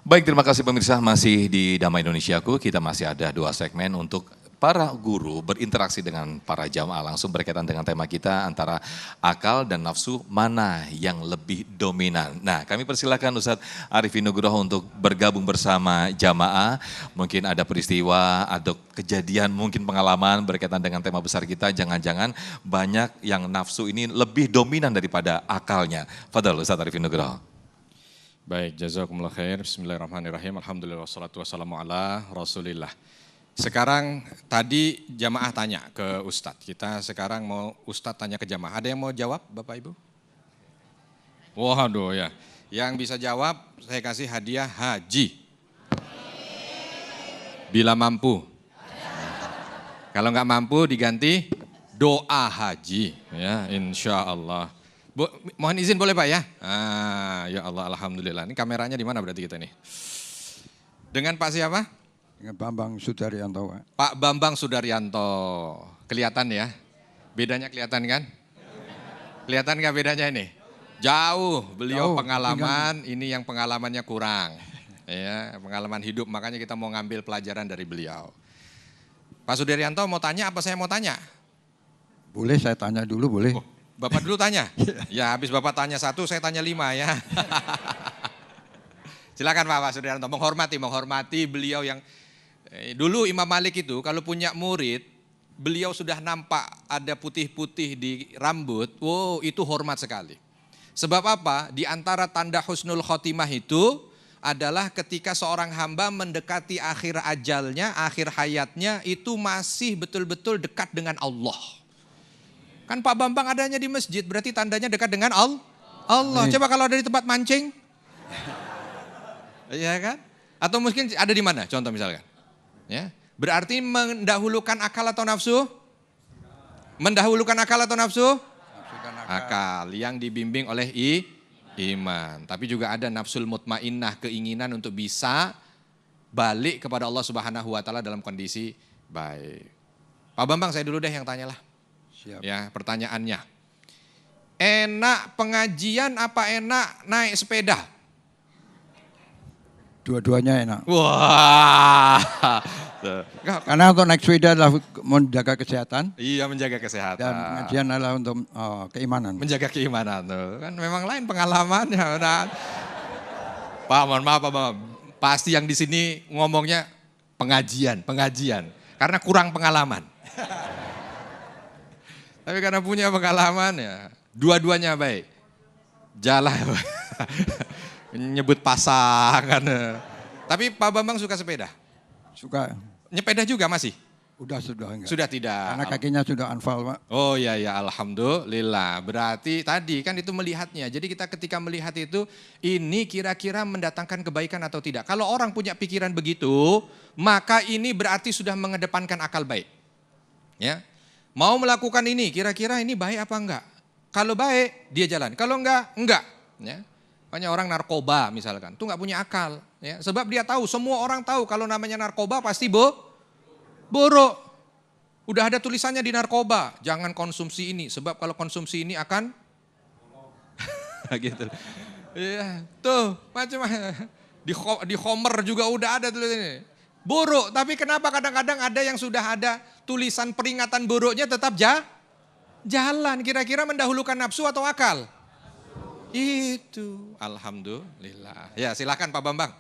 Baik, terima kasih pemirsa, masih di Damai Indonesiaku. Kita masih ada 2 segmen untuk para guru berinteraksi dengan para jamaah, langsung berkaitan dengan tema kita antara akal dan nafsu, mana yang lebih dominan. Nah, kami persilakan Ustadz Arifin Nugroho untuk bergabung bersama jamaah. Mungkin ada peristiwa, ada kejadian, mungkin pengalaman berkaitan dengan tema besar kita. Jangan-jangan banyak yang nafsu ini lebih dominan daripada akalnya. Fadhal Ustadz Arifin Nugroho. Baik, jazakumullah khair. Bismillahirrahmanirrahim. Alhamdulillah wassalatu wassalamu ala Rasulillah. Sekarang tadi jamaah tanya ke Ustadz. Kita sekarang mau Ustadz tanya ke jamaah. Ada yang mau jawab Bapak Ibu? Waduh ya. Yang bisa jawab saya kasih hadiah haji. Bila mampu. Kalau nggak mampu diganti doa haji. Ya, insya Allah. Bu, mohon izin boleh Pak ya? Ya Allah, alhamdulillah. Ini kameranya di mana berarti kita nih? Dengan Pak siapa? Dengan Bambang Sudaryanto. Pak Bambang Sudaryanto. Kelihatan ya? Bedanya kelihatan kan? Kelihatan nggak bedanya ini? Jauh, beliau pengalaman, ini yang pengalamannya kurang. Ya, pengalaman hidup, makanya kita mau ngambil pelajaran dari beliau. Pak Sudaryanto mau tanya apa saya mau tanya? Boleh saya tanya dulu, boleh? Oh, Bapak dulu tanya? Ya habis Bapak tanya 1, saya tanya 5 ya. Silakan Pak Sudaryanto, menghormati beliau yang dulu Imam Malik itu kalau punya murid, beliau sudah nampak ada putih-putih di rambut, wow itu hormat sekali. Sebab apa? Di antara tanda husnul khotimah itu adalah ketika seorang hamba mendekati akhir ajalnya, akhir hayatnya itu masih betul-betul dekat dengan Allah. Kan Pak Bambang adanya di masjid, berarti tandanya dekat dengan Allah. Coba kalau ada di tempat mancing. Iya kan? Atau mungkin ada di mana? Contoh misalkan. Ya. Berarti mendahulukan akal atau nafsu? Mendahulukan akal atau nafsu? Akal yang dibimbing oleh iman. Tapi juga ada nafsul mutmainnah, keinginan untuk bisa balik kepada Allah Subhanahu wa taala dalam kondisi baik. Pak Bambang saya dulu deh yang tanyalah. Siap. Ya, pertanyaannya. Enak pengajian apa enak naik sepeda? Dua-duanya enak. Wah. Karena untuk naik sepeda adalah menjaga kesehatan. Iya, menjaga kesehatan. Dan pengajian adalah untuk keimanan. Menjaga keimanan tuh. Kan memang lain pengalamannya. Nah. Pak, mohon maaf Pak, pasti yang di sini ngomongnya pengajian. Karena kurang pengalaman. Tapi karena punya pengalaman ya, dua-duanya baik. Jalan, nyebut pasangan. Tapi Pak Bambang suka sepeda? Suka. Nyepeda juga masih? Sudah enggak. Sudah tidak? Karena kakinya sudah anfal Pak. Oh iya, alhamdulillah. Berarti tadi kan itu melihatnya. Jadi kita ketika melihat itu, ini kira-kira mendatangkan kebaikan atau tidak. Kalau orang punya pikiran begitu, maka ini berarti sudah mengedepankan akal baik. Ya. Mau melakukan ini, kira-kira ini baik apa enggak? Kalau baik, dia jalan. Kalau enggak. Ya. Banyak orang narkoba misalkan, itu enggak punya akal. Ya. Sebab dia tahu, semua orang tahu kalau namanya narkoba pasti buruk. Udah ada tulisannya di narkoba, jangan konsumsi ini. Sebab kalau konsumsi ini akan gitu. Ya, tuh macam di Homer juga udah ada tulisannya. Buruk, tapi kenapa kadang-kadang ada yang sudah ada tulisan peringatan buruknya tetap jalan. Kira-kira mendahulukan nafsu atau akal? Itu, alhamdulillah. Ya silakan Pak Bambang.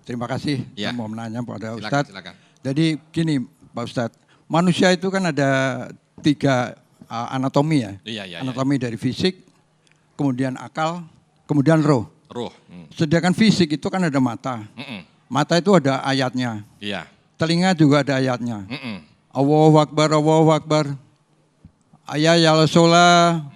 Terima kasih Ya. mau menanya pada Ustadz. Silakan. Jadi gini Pak Ustadz, manusia itu kan ada 3 anatomi ya. Iya. Anatomi dari fisik, kemudian akal, kemudian roh. Ruh. Sedangkan fisik itu kan ada mata. Mata itu ada ayatnya. Iya. Telinga juga ada ayatnya. Allahu Akbar, Allahu Akbar. Ayat sholat,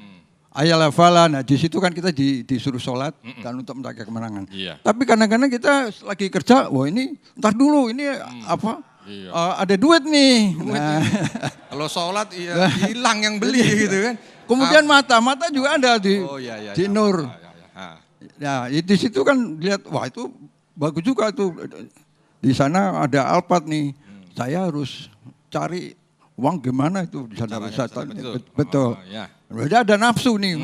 ayat fala. Nah di situ kan kita disuruh sholat dan untuk menjaga kemenangan. Iya. Tapi kadang-kadang kita lagi kerja, wah ini ntar dulu ini apa? Iya. Ada duit nih. Nah. Kalau sholat iya hilang yang beli gitu kan. Kemudian mata juga ada di nur. Ya, di situ kan lihat, wah itu bagus juga tuh. Di sana ada Alphard nih. Saya harus cari uang gimana itu di sana. Betul. Ya. Berarti ada nafsu nih.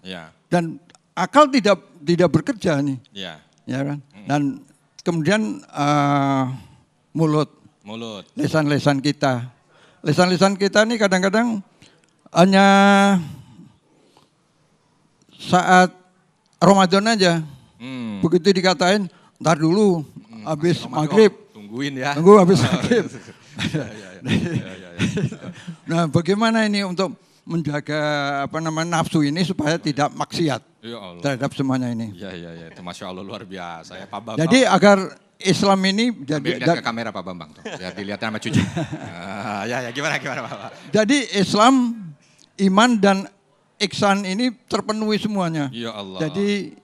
Ya. Dan akal tidak bekerja nih. Ya. Ya kan? Dan kemudian mulut. Lesan-lesan kita. Lesan-lesan kita nih kadang-kadang hanya saat Ramadan aja. Begitu dikatain, ntar dulu habis maghrib. Tungguin ya. Tunggu habis maghrib. Nah, bagaimana ini untuk menjaga nafsu ini supaya tidak maksiat terhadap semuanya ini. Iya, itu Masya Allah luar biasa ya Pak Bambang. Jadi agar Islam ini lihat ke kamera Pak Bambang tuh, biar dilihat sama cucu. Ya gimana Pak? Jadi Islam, iman dan ihsan ini terpenuhi semuanya. Ya Allah. Jadi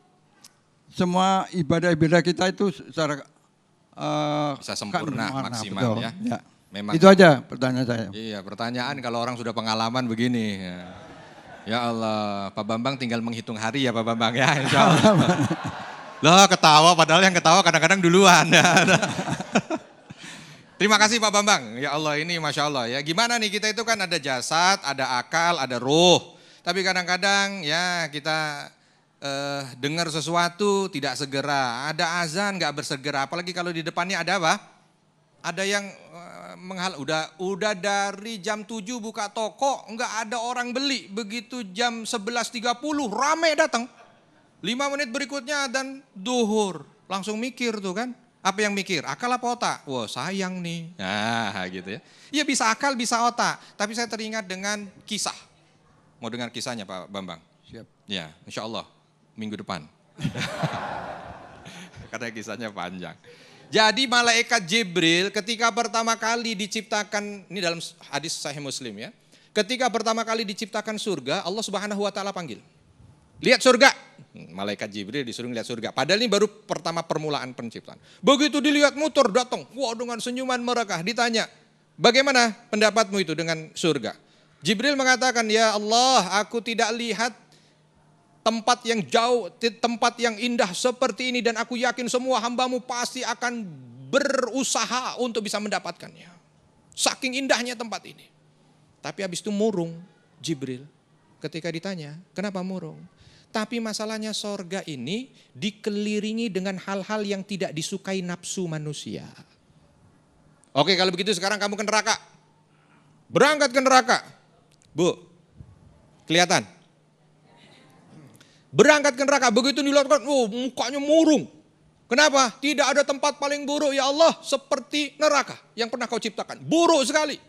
semua ibadah-ibadah kita itu secara bisa sempurna, maksimal ya. Memang. Itu aja pertanyaan saya. Iya, pertanyaan kalau orang sudah pengalaman begini. Ya Allah, Pak Bambang tinggal menghitung hari ya Pak Bambang ya, insya Allah. Loh ketawa, padahal yang ketawa kadang-kadang duluan. Terima kasih Pak Bambang. Ya Allah ini Masya Allah ya. Gimana nih kita itu kan ada jasad, ada akal, ada ruh. Tapi kadang-kadang ya kita dengar sesuatu tidak segera. Ada azan gak bersegera. Apalagi kalau di depannya ada apa? Ada yang udah dari jam 7 buka toko, nggak ada orang beli. Begitu jam 11.30 rame datang. 5 menit berikutnya dan duhur. Langsung mikir tuh kan. Apa yang mikir? Akal apa otak? Wah sayang nih. Nah gitu ya. Iya bisa akal bisa otak. Tapi saya teringat dengan kisah. Mau dengar kisahnya Pak Bambang? Siap. Ya insya Allah minggu depan. Karena kisahnya panjang. Jadi malaikat Jibril ketika pertama kali diciptakan, ini dalam hadis Sahih Muslim ya. Ketika pertama kali diciptakan surga, Allah Subhanahu wa taala panggil. Lihat surga. Malaikat Jibril disuruh lihat surga. Padahal ini baru pertama permulaan penciptaan. Begitu dilihat motor datang, wah dengan senyuman mereka ditanya, "Bagaimana pendapatmu itu dengan surga?" Jibril mengatakan, "Ya Allah, aku tidak lihat tempat yang jauh, tempat yang indah seperti ini dan aku yakin semua hambamu pasti akan berusaha untuk bisa mendapatkannya. Saking indahnya tempat ini." Tapi habis itu murung Jibril ketika ditanya, kenapa murung? Tapi masalahnya sorga ini dikelilingi dengan hal-hal yang tidak disukai nafsu manusia. Oke kalau begitu sekarang kamu ke neraka. Berangkat ke neraka. Bu, kelihatan? Berangkat ke neraka, begitu dilakukan, mukanya murung. Kenapa? Tidak ada tempat paling buruk ya Allah seperti neraka yang pernah kau ciptakan. Buruk sekali.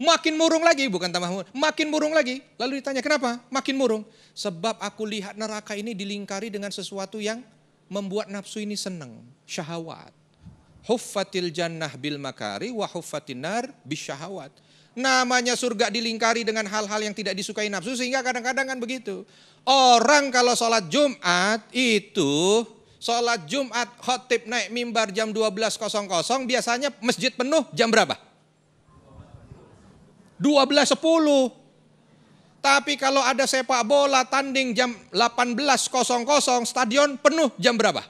Makin murung lagi, bukan tambah murung, makin murung lagi. Lalu ditanya kenapa? Makin murung. Sebab aku lihat neraka ini dilingkari dengan sesuatu yang membuat nafsu ini senang. Syahwat. Huffatil jannah bil makari wa huffatin nar bisyahawat. Namanya surga dilingkari dengan hal-hal yang tidak disukai nafsu sehingga kadang-kadang kan begitu. Orang kalau sholat Jumat itu, sholat Jumat khotib naik mimbar jam 12.00 biasanya masjid penuh jam berapa? 12.10. Tapi kalau ada sepak bola tanding jam 18.00 stadion penuh jam berapa?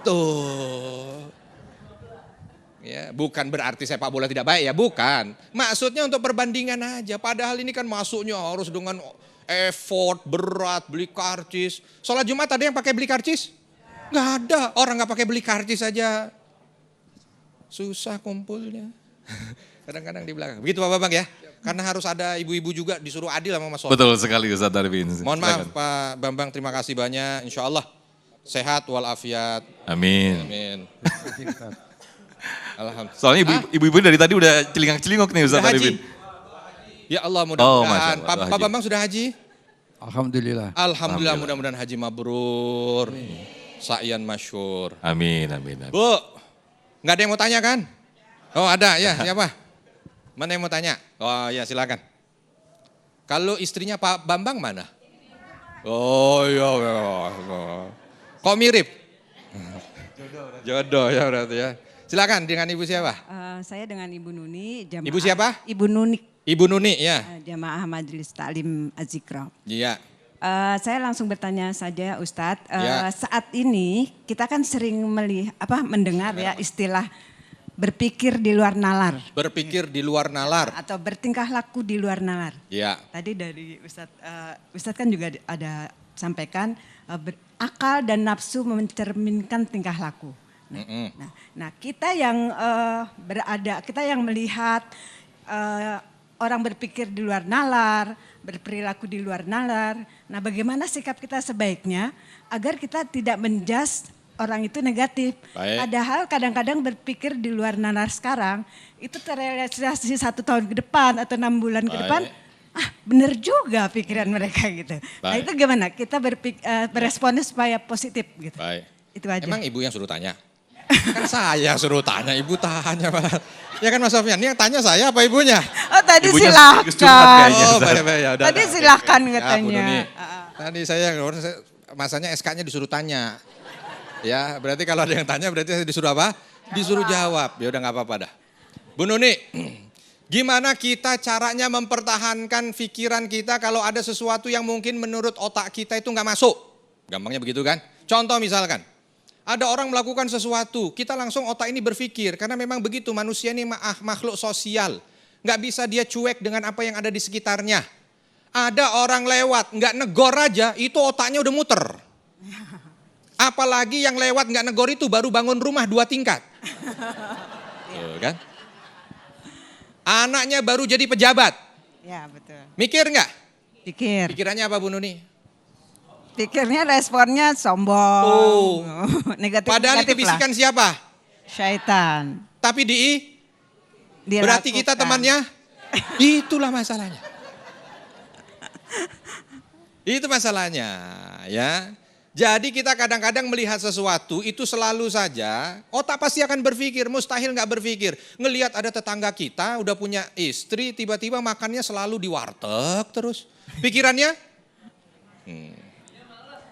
Tuh. Ya, bukan berarti sepak bola tidak baik ya, bukan. Maksudnya untuk perbandingan aja. Padahal ini kan masuknya harus dengan effort, berat, beli karcis. Sholat Jumat ada yang pakai beli karcis? Nggak ada. Orang nggak pakai beli karcis aja. Susah kumpulnya. Kadang-kadang di belakang. Begitu Pak Bambang ya. Karena harus ada ibu-ibu juga disuruh adil sama Mas Sofi. Betul sekali Ustaz Arifin. Mohon maaf Pak Bambang, terima kasih banyak. Insya Allah sehat walafiat. Amin. Amin. Alhamdulillah. Soalnya ibu-ibu dari tadi udah celingak-celingok nih Ustaz Arifin. Ya Allah mudah-mudahan. Pak Bambang sudah haji? Alhamdulillah. Alhamdulillah mudah-mudahan haji mabrur. Sa'yan masyhur. Amin, amin, amin. Bu, nggak ada yang mau tanya kan? Oh ada ya, siapa? Mana yang mau tanya? Oh ya silakan. Kalau istrinya Pak Bambang mana? Oh iya. Kok mirip? Jodoh ya berarti ya. Silakan dengan ibu siapa? Saya dengan Ibu Nuni. Ibu siapa? Ibu Nuni. Ibu Nuni ya. Jamaah Majelis Taklim Az-Zikra. Iya. Saya langsung bertanya saja Ustadz. Ya. Saat ini kita kan sering mendengar ya istilah berpikir di luar nalar. Berpikir di luar nalar. Atau bertingkah laku di luar nalar. Iya. Tadi dari Ustadz kan juga ada sampaikan, akal dan nafsu mencerminkan tingkah laku. Nah, kita yang kita yang melihat orang berpikir di luar nalar, berperilaku di luar nalar. Nah, bagaimana sikap kita sebaiknya agar kita tidak menjudge orang itu negatif. Baik. Padahal kadang-kadang berpikir di luar nalar sekarang itu terrealisasi 1 tahun ke depan atau 6 bulan ke depan. Bener juga pikiran mereka gitu. Nah, itu gimana? Kita beresponnya supaya positif gitu. Baik. Itu aja. Emang ibu yang suruh tanya? Kan saya yang suruh tanya, ibu tanya malah. Ya kan Mas Sofyan, ini yang tanya saya apa ibunya? Oh tadi Ibunya silahkan. kayaknya. Oh baik, ya udah. Tadi silahkan Ya, Bu katanya. Nuni. Tadi saya masanya SK-nya disuruh tanya. Ya berarti kalau ada yang tanya berarti saya disuruh apa? Disuruh jawab. Ya udah nggak apa-apa dah. Bu Nuni, gimana kita caranya mempertahankan pikiran kita kalau ada sesuatu yang mungkin menurut otak kita itu nggak masuk? Gampangnya begitu kan? Contoh misalkan, ada orang melakukan sesuatu, kita langsung otak ini berpikir, karena memang begitu manusia ini makhluk sosial. Nggak bisa dia cuek dengan apa yang ada di sekitarnya. Ada orang lewat, nggak negor aja, itu otaknya udah muter. Apalagi yang lewat nggak negor itu baru bangun rumah 2 tingkat. Tuh, kan? Anaknya baru jadi pejabat. Ya betul. Mikir nggak? Pikir. Pikirannya apa Bu Nuni? Pikirnya responnya sombong. Oh. Negatif. Padahal itu bisikan siapa? Syaitan. Tapi Dilakukan. berarti kita temannya? Itulah masalahnya. Itu masalahnya ya. Jadi kita kadang-kadang melihat sesuatu itu selalu saja otak pasti akan berpikir, mustahil nggak berpikir. Ngelihat ada tetangga kita udah punya istri, tiba-tiba makannya selalu di warteg terus. Pikirannya?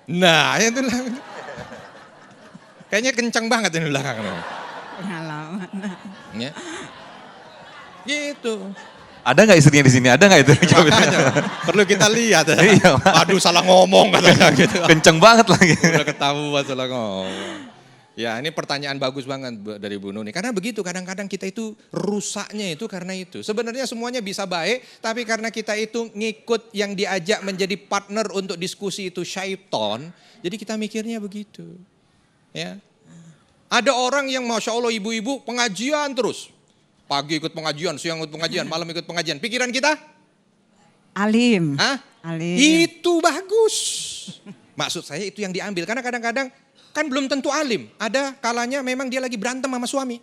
Nah itu lah. Kayaknya kencang banget ini belakang. Pengalaman. Ya. Gitu. Ada nggak istrinya di sini? Ada nggak itu? Makanya, perlu kita lihat. Iya. Aduh salah ngomong katanya gitu. Kenceng banget lagi. Udah ketahuan salah ngomong. Ya ini pertanyaan bagus banget dari Bu Nuni. Karena begitu kadang-kadang kita itu rusaknya itu karena itu. Sebenarnya semuanya bisa baik. Tapi karena kita itu ngikut yang diajak menjadi partner untuk diskusi itu syaiton. Jadi kita mikirnya begitu. Ya. Ada orang yang Masya Allah ibu-ibu pengajian terus. Pagi ikut pengajian, siang ikut pengajian, malam ikut pengajian. Pikiran kita? Alim. Hah? Alim. Itu bagus. Maksud saya itu yang diambil. Karena kadang-kadang kan belum tentu alim. Ada kalanya memang dia lagi berantem sama suami.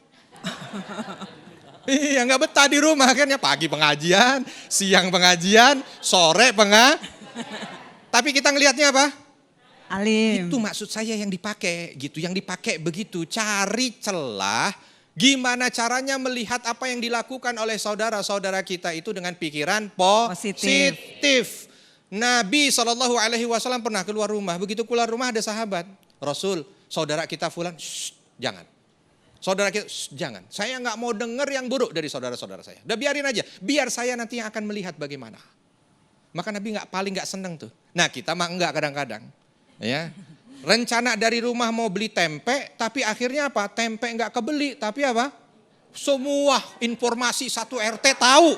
Iya nggak betah di rumah kan ya. Pagi pengajian, siang pengajian, sore Tapi kita ngelihatnya apa? Alim. Itu maksud saya yang dipakai gitu. Yang dipakai begitu. Cari celah. Gimana caranya melihat apa yang dilakukan oleh saudara-saudara kita itu dengan pikiran positif. Nabi SAW pernah keluar rumah. Begitu keluar rumah ada sahabat. Rasul, saudara kita fulan, jangan. Saudara kita, jangan. Saya nggak mau dengar yang buruk dari saudara-saudara saya. Udah biarin aja. Biar saya nanti yang akan melihat bagaimana. Maka Nabi paling nggak seneng tuh. Nah kita mah enggak kadang-kadang. Ya. Rencana dari rumah mau beli tempe, tapi akhirnya apa? Tempe nggak kebeli, tapi apa? Semua informasi satu RT tahu.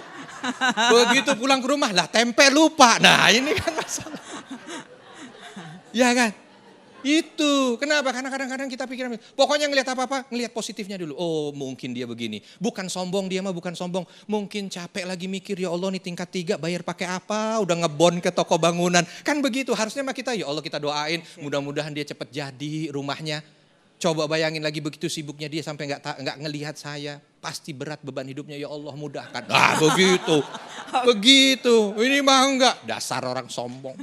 Begitu pulang ke rumah, lah tempe lupa. Nah ini kan masalah. Ya kan? Itu, kenapa? Karena kadang-kadang kita pikiran, pokoknya ngelihat apa-apa, ngelihat positifnya dulu. Oh mungkin dia begini, bukan sombong dia mah bukan sombong. Mungkin capek lagi mikir, ya Allah nih tingkat 3 bayar pakai apa, udah ngebon ke toko bangunan. Kan begitu, harusnya mah kita, ya Allah kita doain, mudah-mudahan dia cepat jadi rumahnya. Coba bayangin lagi begitu sibuknya dia sampai nggak ngelihat saya. Pasti berat beban hidupnya, ya Allah mudahkan. Ah begitu, begitu. Ini mah enggak, dasar orang sombong.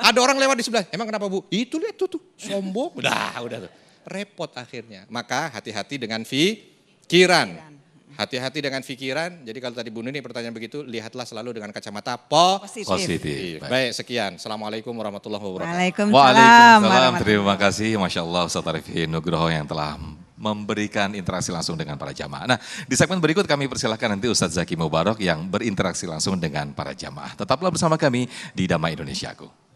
Ada orang lewat di sebelah, emang kenapa Bu? Itu lihat tuh, sombong. Udah tuh. Repot akhirnya. Maka hati-hati dengan pikiran. Hati-hati dengan pikiran. Jadi kalau tadi Bu Nuni pertanyaan begitu, lihatlah selalu dengan kacamata Positif. Baik, sekian. Assalamualaikum warahmatullahi wabarakatuh. Waalaikumsalam. Waalaikumsalam. Terima kasih Masya Allah Ustaz Arifin Nugroho yang telah memberikan interaksi langsung dengan para jamaah. Nah di segmen berikut kami persilahkan nanti Ustadz Zaki Mubarok yang berinteraksi langsung dengan para jamaah. Tetaplah bersama kami di Damai Indonesiaku.